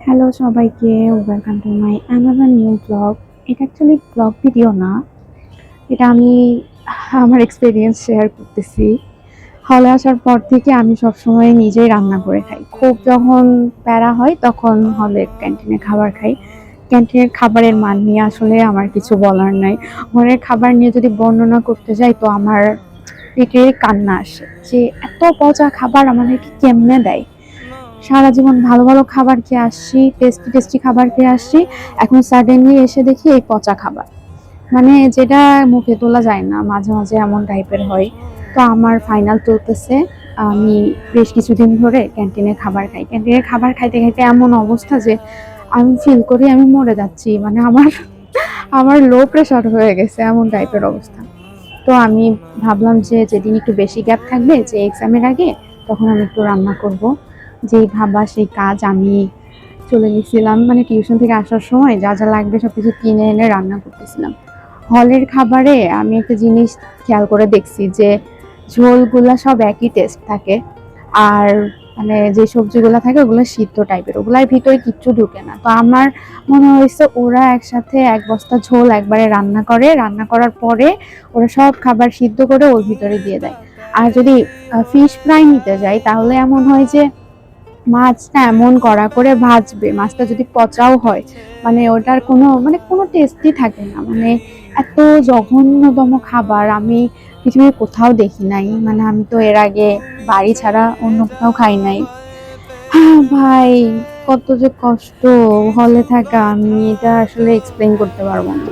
Hello সবাইকে, welcome to my another new blog. এটা actually blog video না, এটা আমি আমার এক্সপিরিয়েন্স শেয়ার করতেছি। হলে আসার পর থেকে আমি সবসময় নিজেই রান্না করে খাই। খুব যখন প্যারা হয় তখন হলের ক্যান্টিনে খাবার খাই। ক্যান্টিনের খাবারের মান নিয়ে আসলে আমার কিছু বলার নাই। হলের খাবার নিয়ে যদি বর্ণনা করতে যাই তো আমার পেটে কান্না আসে যে এত পচা খাবার আমাদেরকে কেমনে দেয়। সারা জীবন ভালো ভালো খাবার খেয়ে আসছি, টেস্টি টেস্টি খাবার খেয়ে আসছি, এখন সাডেনলি এসে দেখি এই পচা খাবার, মানে যেটা মুখে তোলা যায় না। মাঝে মাঝে এমন টাইপের হয়। তো আমার ফাইনাল চলতেছে, আমি বেশ কিছুদিন ধরে ক্যান্টিনে খাবার খাই। ক্যান্টিনের খাবার খাইতে খাইতে এমন অবস্থা যে আমি ফিল করি আমি মরে যাচ্ছি, মানে আমার আমার লো প্রেশার হয়ে গেছে, এমন টাইপের অবস্থা। তো আমি ভাবলাম যে যেদিন একটু বেশি গ্যাপ থাকবে, যে এক্সামের আগে, তখন আমি একটু রান্না করব। যেই ভাবা সেই কাজ, আমি চলে গেছিলাম, মানে টিউশন থেকে আসার সময় যা যা লাগবে সবকিছু কিনে এনে রান্না করতেছিলাম। হলের খাবারে আমি একটা জিনিস খেয়াল করে দেখছি যে ঝোলগুলা সব একই টেস্ট থাকে, আর মানে যে সবজিগুলো থাকে ওগুলো সিদ্ধ টাইপের, ওগুলার ভিতরে কিচ্ছু ঢুকে না। তো আমার মনে হয়েছে ওরা একসাথে এক বস্তা ঝোল একবারে রান্না করে, রান্না করার পরে ওরা সব খাবার সিদ্ধ করে ওর ভিতরে দিয়ে দেয়। আর যদি ফিশ ফ্রাই নিতে যাই তাহলে এমন হয় যে মাছটা এমন কড়া করে ভাজবে, মাছটা যদি পচাও হয়, মানে ওটার কোনো টেস্টই থাকে না। মানে এত জঘন্যতম খাবার আমি পৃথিবীর কোথাও দেখি নাই। মানে আমি তো এর আগে বাড়ি ছাড়া অন্য কোথাও খাই নাই। হ্যাঁ ভাই, কত যে কষ্ট হলে থাকা, আমি এটা আসলে এক্সপ্লেন করতে পারবো না।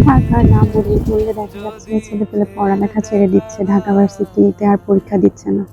ঢাকা না বললে দেখা যাচ্ছে ছেলে পেলে পড়ালেখা ছেড়ে দিচ্ছে, ঢাকা ভার্সিটিতে আর পরীক্ষা দিচ্ছে না।